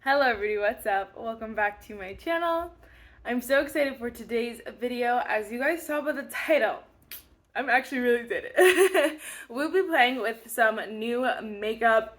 Hello everybody, what's up? Welcome back to my channel. I'm so excited for today's video. As you guys saw by the title, I'm actually really excited. We'll be playing with some new makeup.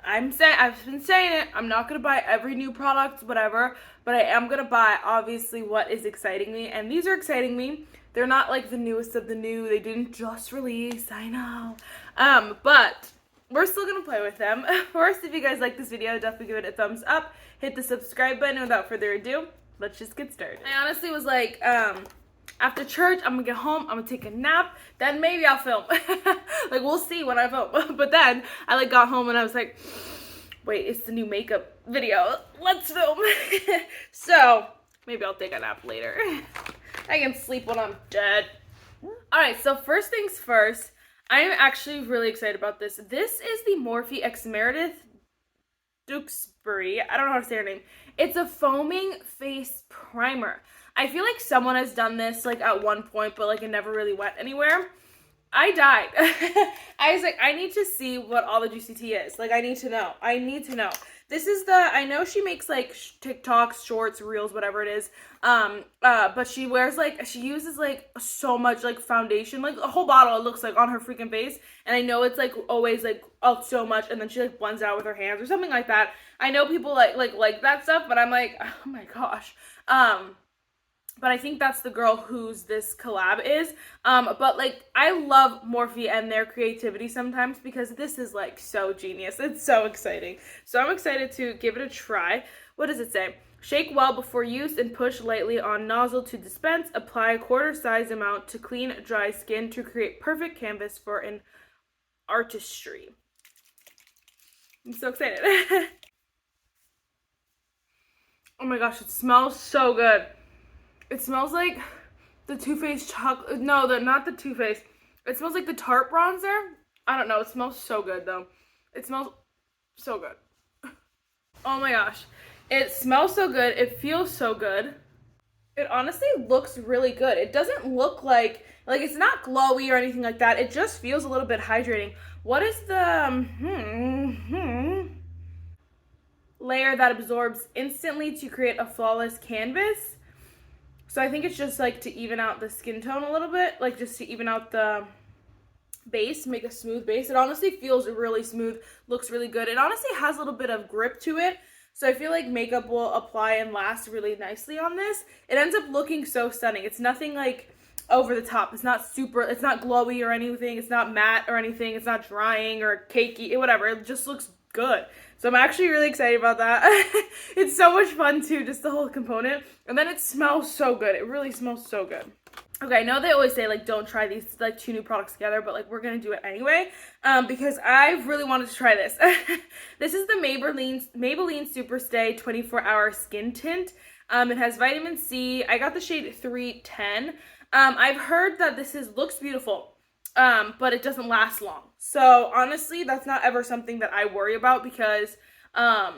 I've been saying it, I'm not gonna buy every new product, whatever, but I am gonna buy obviously what is exciting me, and these are exciting me. They're not like the newest of the new, they didn't just release, I know. But we're still gonna play with them. First, if you guys like this video, definitely give it a thumbs up, hit the subscribe button, and without further ado, let's just get started. I honestly was like, after church, I'm gonna get home, I'm gonna take a nap, then maybe I'll film. Like, we'll see when I film. But then, I got home and I was like, wait, it's the new makeup video, let's film. So, maybe I'll take a nap later. I can sleep when I'm dead. Alright, so first things first, I'm actually really excited about this. This is the Morphe x Meredith Duxbury. I don't know how to say her name. It's a foaming face primer. I feel like someone has done this like at one point, but like it never really went anywhere. I died. I was like, I need to see what all the juicy tea is. Like, I need to know. I need to know. This is I know she makes like TikToks, shorts, reels, whatever it is. But she wears like, she uses like so much like foundation, like a whole bottle it looks like on her freaking face. And I know it's like always like, oh, so much. And then she like blends it out with her hands or something like that. I know people like that stuff, but I'm like, oh my gosh. But I think that's the girl whose this collab is. But like, I love Morphe and their creativity sometimes because this is like so genius. It's so exciting. So I'm excited to give it a try. What does it say? Shake well before use and push lightly on nozzle to dispense. Apply a quarter size amount to clean dry skin to create perfect canvas for an artistry. I'm so excited. Oh my gosh, it smells so good. It smells like the Too Faced chocolate. No, not the Too Faced. It smells like the Tarte bronzer. I don't know. It smells so good, though. It smells so good. Oh my gosh. It smells so good. It feels so good. It honestly looks really good. It doesn't look like it's not glowy or anything like that. It just feels a little bit hydrating. What is the layer that absorbs instantly to create a flawless canvas? So I think it's just like to even out the skin tone a little bit, like just to even out the base, make a smooth base. It honestly feels really smooth, looks really good. It honestly has a little bit of grip to it. So I feel like makeup will apply and last really nicely on this. It ends up looking so stunning. It's nothing like over the top. It's not glowy or anything. It's not matte or anything. It's not drying or cakey, whatever. It just looks good. So I'm actually really excited about that. It's so much fun too, just the whole component. And then it smells so good. It really smells so good. Okay, I know they always say like don't try these like two new products together, but like we're gonna do it anyway because I really wanted to try this. This is the Maybelline Superstay 24-hour skin tint. It has vitamin C. I got the shade 310. I've heard that looks beautiful. But it doesn't last long. So honestly, that's not ever something that I worry about because I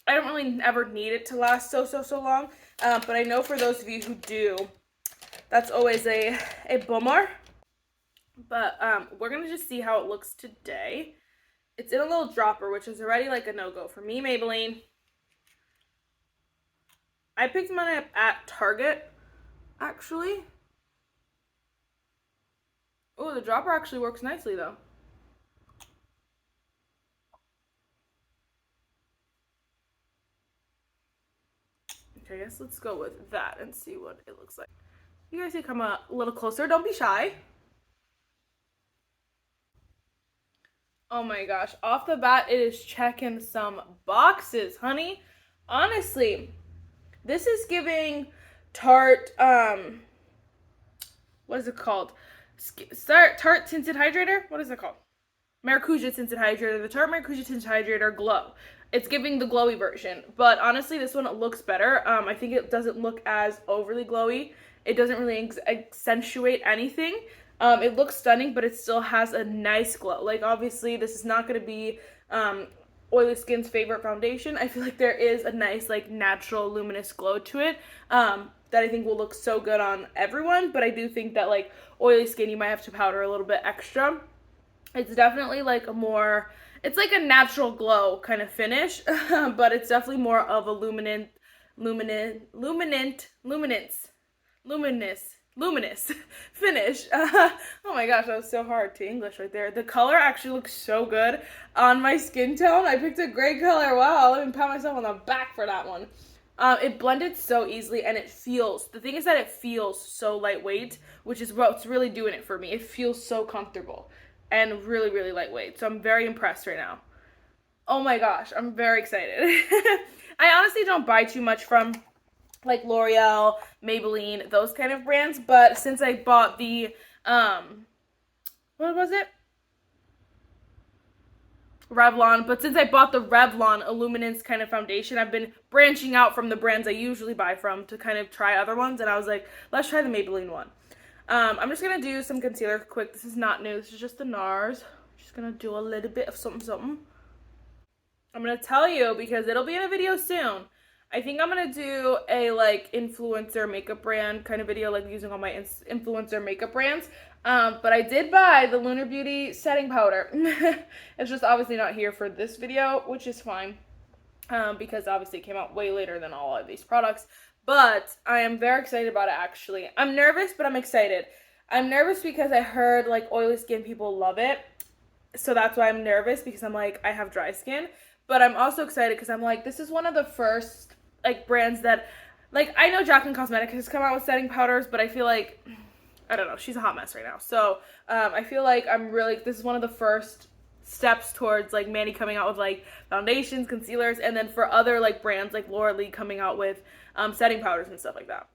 don't really ever need it to last so long. But I know for those of you who do, that's always a bummer. But we're gonna just see how it looks today. It's in a little dropper, which is already like a no-go for me, Maybelline. I picked mine up at Target, actually. Oh, the dropper actually works nicely, though. Okay, I guess let's go with that and see what it looks like. You guys can come a little closer. Don't be shy. Oh my gosh. Off the bat, it is checking some boxes, honey. Honestly, this is giving Tarte, what is it called? Tarte Tinted Hydrator? What is it called? Maracuja Tinted Hydrator. The Tarte Maracuja Tinted Hydrator Glow. It's giving the glowy version. But honestly, this one looks better. I think it doesn't look as overly glowy. It doesn't really accentuate anything. It looks stunning, but it still has a nice glow. Like, obviously, this is not going to be oily skin's favorite foundation. I feel like there is a nice, like, natural luminous glow to it. That I think will look so good on everyone, but I do think that like oily skin you might have to powder a little bit extra. It's definitely like a more it's like a natural glow kind of finish, but it's definitely more of a luminous finish. Oh my gosh, that was so hard to English right there. The color actually looks so good on my skin tone. I picked a great color. Wow, let me pat myself on the back for that one. It blended so easily, and the thing is that it feels so lightweight, which is what's really doing it for me. It feels so comfortable and really, really lightweight. So I'm very impressed right now. Oh my gosh, I'm very excited. I honestly don't buy too much from like L'Oreal, Maybelline, those kind of brands, but since I bought the, what was it? Revlon, but since I bought the Revlon Illuminance kind of foundation, I've been branching out from the brands I usually buy from to kind of try other ones, and I was like, let's try the Maybelline one. I'm just going to do some concealer quick. This is not new. This is just the Nars. I'm just going to do a little bit of something, something. I'm going to tell you because it'll be in a video soon. I think I'm going to do a, like, influencer makeup brand kind of video, like, using all my influencer makeup brands. But I did buy the Lunar Beauty setting powder. It's just obviously not here for this video, which is fine. Because obviously it came out way later than all of these products. But I am very excited about it, actually. I'm nervous, but I'm excited. I'm nervous because I heard, like, oily skin people love it. So that's why I'm nervous, because I'm like, I have dry skin. But I'm also excited because I'm like, this is one of the first, like, brands that, like, I know Jaclyn Cosmetics has come out with setting powders, but I feel like, I don't know, she's a hot mess right now. So I feel like this is one of the first steps towards, like, Manny coming out with, like, foundations, concealers, and then for other, like, brands like Laura Lee coming out with setting powders and stuff like that.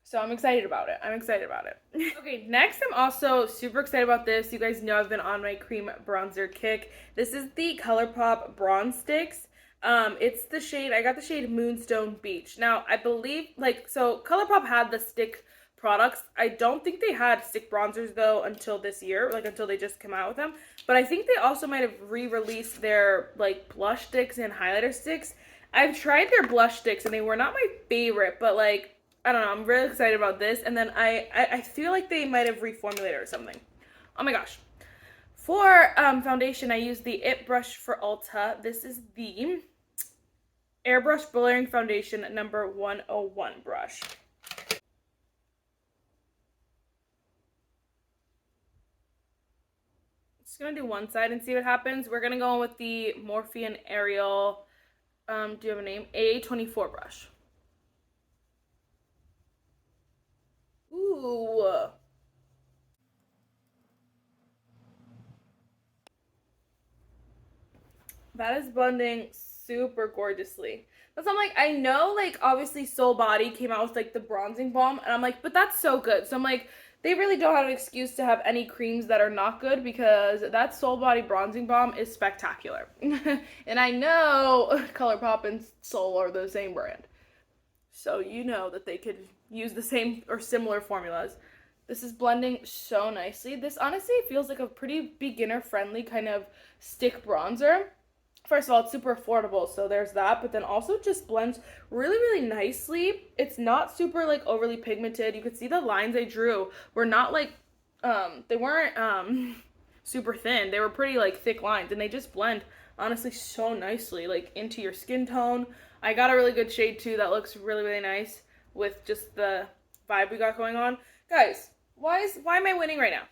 So I'm excited about it. I'm excited about it. Okay, next I'm also super excited about this. You guys know I've been on my cream bronzer kick. This is the Colourpop Bronze Stix. It's the shade, I got the shade Moonstone Beach. Now, I believe, like, so Colourpop had the stick products. I don't think they had stick bronzers, though, until this year, like, until they just came out with them. But I think they also might have re-released their, like, blush sticks and highlighter sticks. I've tried their blush sticks, and they were not my favorite, but, like, I don't know, I'm really excited about this. And then I feel like they might have reformulated or something. Oh my gosh. For foundation, I use the It Brush for Ulta. This is the Airbrush Blurring Foundation number 101 brush. Just gonna do one side and see what happens. We're gonna go in with the Morphe and Ariel, do you have a name? A24 brush. Ooh. That is blending super gorgeously. That's I'm like, I know, like, obviously Soul Body came out with, like, the bronzing balm, and I'm like, but that's so good. So I'm like, they really don't have an excuse to have any creams that are not good, because that Soul Body bronzing balm is spectacular. And I know Colourpop and Soul are the same brand. So you know that they could use the same or similar formulas. This is blending so nicely. This honestly feels like a pretty beginner-friendly kind of stick bronzer. First of all, it's super affordable, so there's that, but then also just blends really, really nicely. It's not super, like, overly pigmented. You could see the lines I drew were not, like, they weren't, super thin. They were pretty, like, thick lines, and they just blend, honestly, so nicely, like, into your skin tone. I got a really good shade, too, that looks really, really nice with just the vibe we got going on. Guys, why am I winning right now?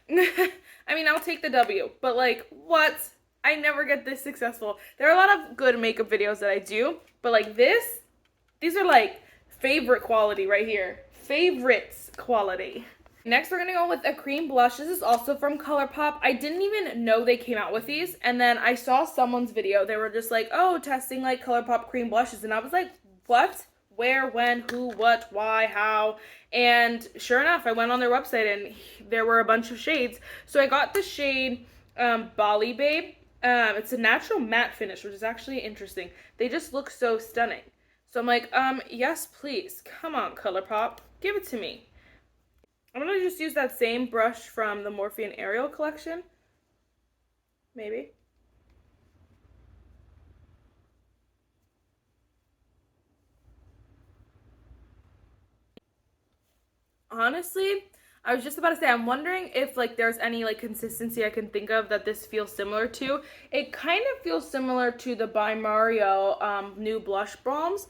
I mean, I'll take the W, but, like, what? I never get this successful. There are a lot of good makeup videos that I do, but, like, these are, like, favorite quality right here. Favorites quality. Next, we're going to go with a cream blush. This is also from Colourpop. I didn't even know they came out with these, and then I saw someone's video. They were just like, oh, testing, like, Colourpop cream blushes, and I was like, what? Where, when, who, what, why, how? And sure enough, I went on their website, and there were a bunch of shades. So I got the shade Bali Babe. It's a natural matte finish, which is actually interesting. They just look so stunning. So I'm like, yes, please. Come on, Colourpop. Give it to me. I'm going to just use that same brush from the Morphe and Ariel collection. Maybe. Honestly, I was just about to say, I'm wondering if like there's any like consistency I can think of that this feels similar to. It kind of feels similar to the By Mario new blush balms.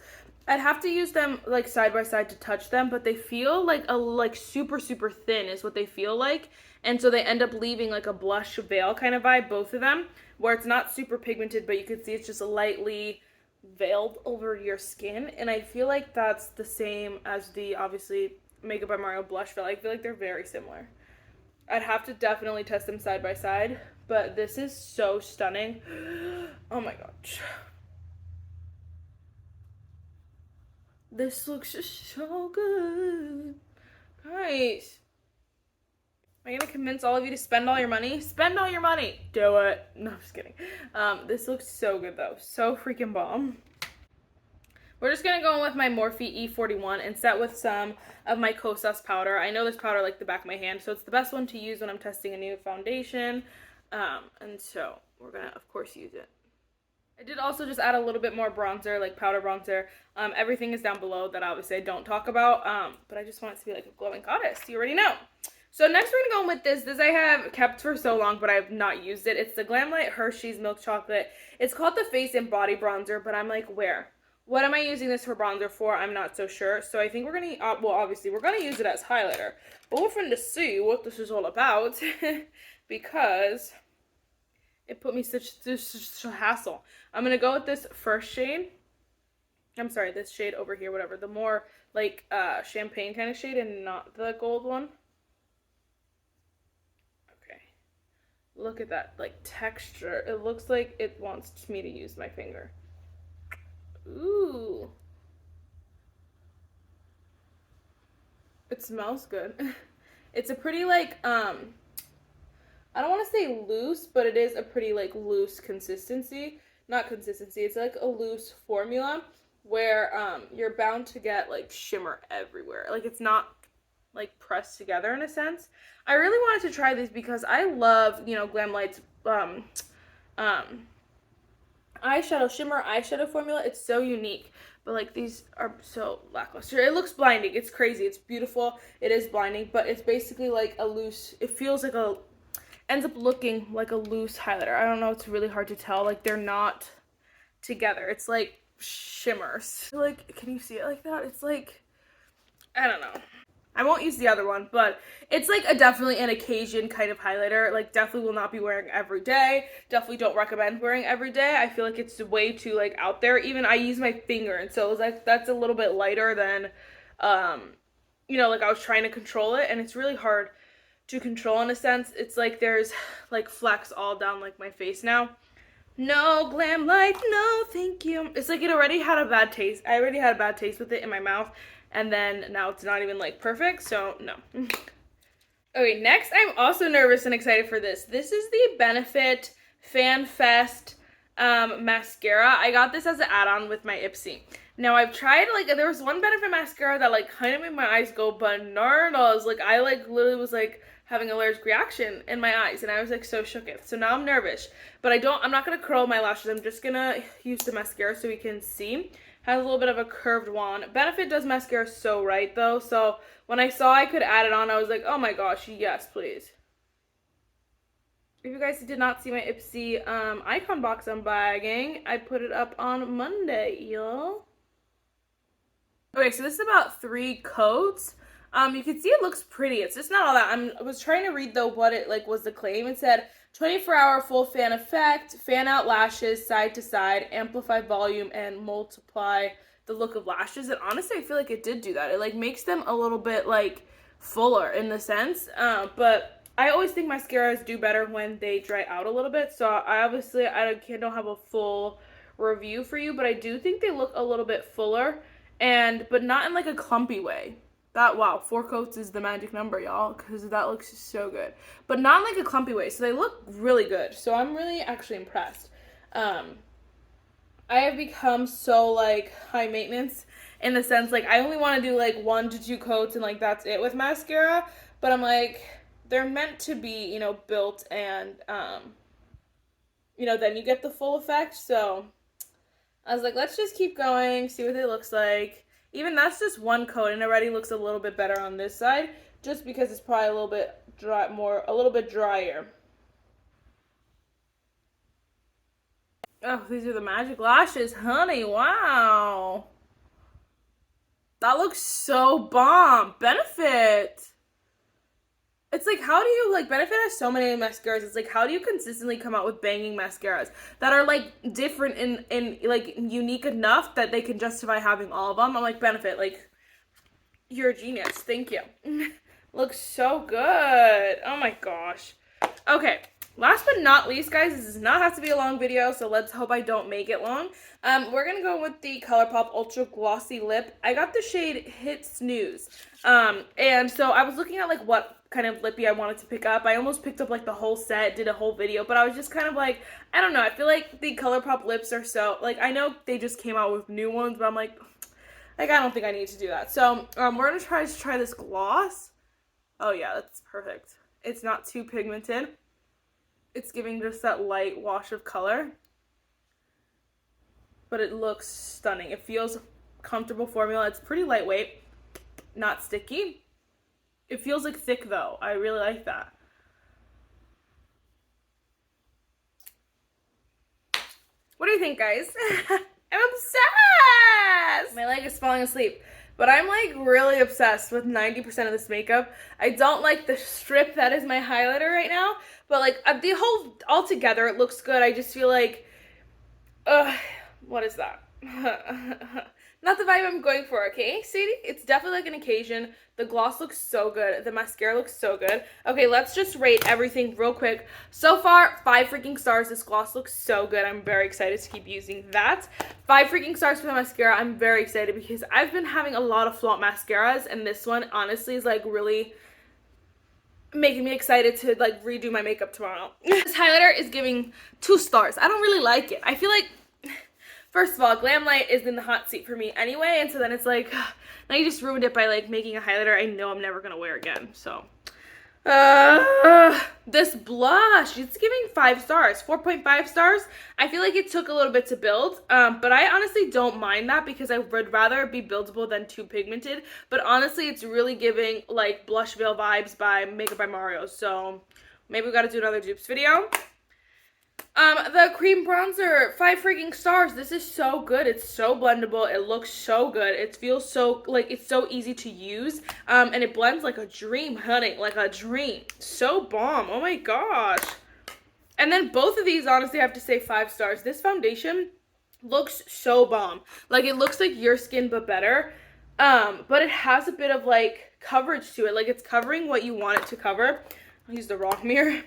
I'd have to use them like side by side to touch them, but they feel like super super thin is what they feel like. And so they end up leaving like a blush veil kind of vibe, both of them, where it's not super pigmented, but you can see it's just lightly veiled over your skin. And I feel like that's the same as the obviously Makeup by Mario blush veil. I feel like they're very similar. I'd have to definitely test them side by side, but this is so stunning. Oh my gosh. This looks just so good. Guys, am I gonna convince all of you to spend all your money? Spend all your money. Do it. No, I'm just kidding. This looks so good though. So freaking bomb. We're just going to go in with my Morphe E41 and set with some of my Kosas powder. I know this powder like the back of my hand, so it's the best one to use when I'm testing a new foundation. And so we're going to, of course, use it. I did also just add a little bit more bronzer, like powder bronzer. Everything is down below that obviously I don't talk about, but I just want it to be like a glowing goddess. You already know. So next we're going to go in with this. This I have kept for so long, but I have not used it. It's the Glamlite Hershey's Milk Chocolate. It's called the Face and Body Bronzer, but I'm like, where? What am I using this for bronzer for? I'm not so sure. So I think we're going to, well, obviously we're going to use it as highlighter. But we're going to see what this is all about because it put me such a hassle. I'm going to go with this first shade. I'm sorry, this shade over here, whatever. The more like champagne kind of shade and not the gold one. Okay. Look at that, like texture. It looks like it wants me to use my finger. Ooh. It smells good. It's a pretty like, I don't want to say loose, but it is a pretty like loose consistency. Not consistency, it's like a loose formula where you're bound to get like shimmer everywhere. Like it's not like pressed together in a sense. I really wanted to try these because I love, you know, Glamlite's eyeshadow shimmer eyeshadow formula. It's so unique, but like these are so lackluster. It looks blinding. It's crazy. It's beautiful. It is blinding, but it's basically like a loose, it feels like a, ends up looking like a loose highlighter. I don't know, it's really hard to tell. Like they're not together. It's like shimmers. Like, can you see it like that? It's like, I don't know. I won't use the other one, but it's like definitely an occasion kind of highlighter. Like definitely will not be wearing every day. Definitely don't recommend wearing every day. I feel like it's way too like out there. Even I use my finger, and so it was like that's a little bit lighter than you know, like I was trying to control it, and it's really hard to control in a sense. It's like there's like flecks all down like my face now. No, Glamlite, no, thank you. It's like it already had a bad taste. I already had a bad taste with it in my mouth. And then now it's not even like perfect, so no. Okay, next I'm also nervous and excited for this. This is the Benefit Fan Fest mascara. I got this as an add-on with my Ipsy. Now I've tried, like, there was one Benefit mascara that like kind of made my eyes go bananas. Like I like literally was like having an allergic reaction in my eyes, and I was like so shooketh. So now I'm nervous, but I'm not gonna curl my lashes. I'm just gonna use the mascara so we can see. Has a little bit of a curved wand. Benefit does mascara so right though, so when I saw I could add it on, I was like, oh my gosh, yes, please. If you guys did not see my Ipsy icon box unbagging, I put it up on Monday, y'all. Okay, so this is about 3 coats. You can see it looks pretty. It's just not all that. I was trying to read though what it like was the claim. It said 24-hour full fan effect, fan out lashes side to side, amplify volume, and multiply the look of lashes. And honestly, I feel like it did do that. It like makes them a little bit like fuller in the sense. But I always think mascaras do better when they dry out a little bit. So I don't have a full review for you, but I do think they look a little bit fuller, but not in like a clumpy way. Wow, 4 coats is the magic number, y'all, because that looks so good. But not in like a clumpy way, so they look really good. So I'm really actually impressed. I have become so like high maintenance in the sense like I only want to do like 1 to 2 coats and like that's it with mascara. But I'm like, they're meant to be, you know, built and, you know, then you get the full effect. So I was like, let's just keep going, see what it looks like. Even that's just 1 coat and it already looks a little bit better on this side. just because it's probably a little bit dry, a little bit drier. Oh, these are the magic lashes, honey. Wow. That looks so bomb. Benefit. It's like, how do you, like, Benefit has so many mascaras. It's like, how do you consistently come out with banging mascaras that are, like, different and like, unique enough that they can justify having all of them? I'm like, Benefit, like, you're a genius. Thank you. Looks so good. Oh my gosh. Okay. Last but not least, guys, this does not have to be a long video, so let's hope I don't make it long. We're going to go with the Colourpop Ultra Glossy Lip. I got the shade Hit Snooze. And so I was looking at, like, what kind of lippy I wanted to pick up. I almost picked up, like, the whole set, did a whole video, but I was just kind of like, I don't know. I feel like the Colourpop lips are so, like, I know they just came out with new ones, but I'm like, I don't think I need to do that. So we're going to try this gloss. Oh, yeah, that's perfect. It's not too pigmented. It's giving just that light wash of color, but it looks stunning. It feels comfortable formula. It's pretty lightweight, not sticky. It feels like thick though. I really like that. What do you think, guys? I'm obsessed! My leg is falling asleep. But I'm, like, really obsessed with 90% of this makeup. I don't like the strip that is my highlighter right now. But, like, the whole, altogether, it looks good. I just feel like, what is that? Not the vibe I'm going for, okay, sweetie? It's definitely, like, an occasion. The gloss looks so good. The mascara looks so good. Okay, let's just rate everything real quick. So far, 5 freaking stars. This gloss looks so good. I'm very excited to keep using that. 5 freaking stars for the mascara. I'm very excited because I've been having a lot of flaunt mascaras, and this one, honestly, is, like, really making me excited to, like, redo my makeup tomorrow. This highlighter is giving 2 stars. I don't really like it. I feel like, first of all, Glamlite is in the hot seat for me anyway, and so then it's like, now you just ruined it by, like, making a highlighter I know I'm never gonna wear again, so. This blush, it's giving 5 stars, 4.5 stars. I feel like it took a little bit to build, but I honestly don't mind that because I would rather it be buildable than too pigmented. But honestly, it's really giving, like, Blush Veil vibes by Makeup by Mario, so maybe we gotta do another dupes video. The cream bronzer, 5 freaking stars. This is so good. It's so blendable. It looks so good. It feels so, like, it's so easy to use. And it blends like a dream, honey. Like a dream. So bomb. Oh my gosh. And then both of these, honestly, I have to say 5 stars. This foundation looks so bomb. Like, it looks like your skin, but better. But it has a bit of, like, coverage to it. Like, it's covering what you want it to cover. I'll use the wrong mirror.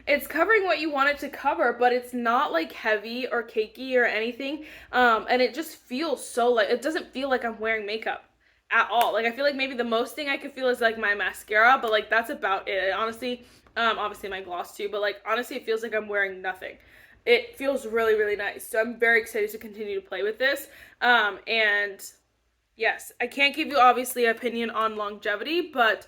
It's covering what you want it to cover, but it's not, like, heavy or cakey or anything. And it just feels so, like, it doesn't feel like I'm wearing makeup at all. Like, I feel like maybe the most thing I could feel is, like, my mascara, but, like, that's about it. Honestly, obviously my gloss too, but, like, honestly, it feels like I'm wearing nothing. It feels really, really nice. So I'm very excited to continue to play with this. And yes, I can't give you, obviously, an opinion on longevity, but,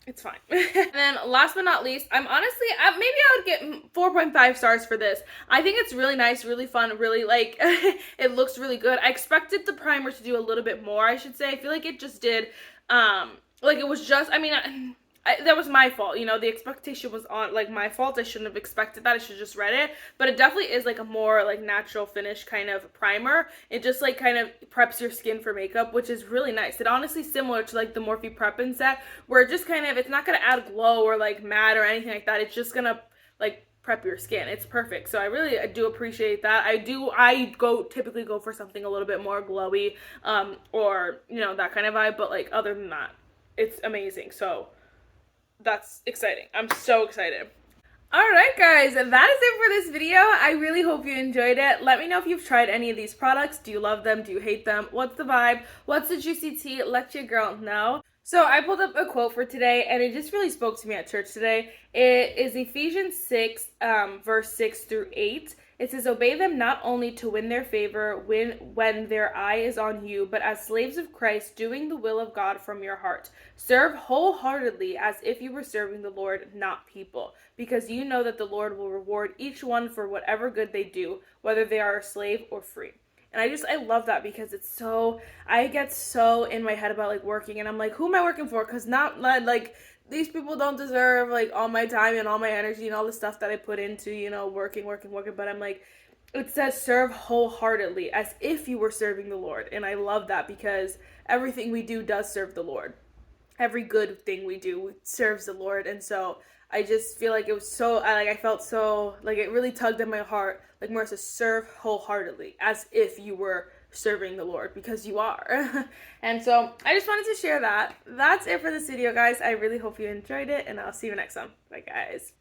it's fine. And then last but not least, I'm honestly, maybe I would get 4.5 stars for this. I think it's really nice, really fun, really, like, it looks really good. I expected the primer to do a little bit more, I should say. I feel like it just did, like, it was just, I mean, that was my fault, you know, the expectation was on, like, my fault. I shouldn't have expected that. I should have just read it, but it definitely is, like, a more, like, natural finish kind of primer. It just, like, kind of preps your skin for makeup, which is really nice. It honestly similar to, like, the Morphe Prep and Set, where it just kind of, it's not gonna add glow or, like, matte or anything like that. It's just gonna, like, prep your skin. It's perfect. So I do appreciate that. I typically go for something a little bit more glowy, or, you know, that kind of vibe, but, like, other than that, it's amazing. So that's exciting. I'm so excited. Alright guys, that is it for this video. I really hope you enjoyed it. Let me know if you've tried any of these products. Do you love them? Do you hate them? What's the vibe? What's the juicy tea? Let your girl know. So I pulled up a quote for today, and it just really spoke to me at church today. It is Ephesians 6, verse 6 through 8. It says, obey them not only to win their favor when their eye is on you, but as slaves of Christ, doing the will of God from your heart. Serve wholeheartedly as if you were serving the Lord, not people, because you know that the Lord will reward each one for whatever good they do, whether they are a slave or free. And I love that because it's so, I get so in my head about like working, and I'm like, who am I working for? Because not like, these people don't deserve like all my time and all my energy and all the stuff that I put into, you know, working. But I'm like, it says serve wholeheartedly, as if you were serving the Lord. And I love that because everything we do does serve the Lord. Every good thing we do serves the Lord. And so I just feel like it was so, I felt so, like it really tugged at my heart, like Marissa, serve wholeheartedly, as if you were serving the Lord, because you are. And so I just wanted to share that. That's it for this video, guys. I really hope you enjoyed it, and I'll see you next time. Bye, guys.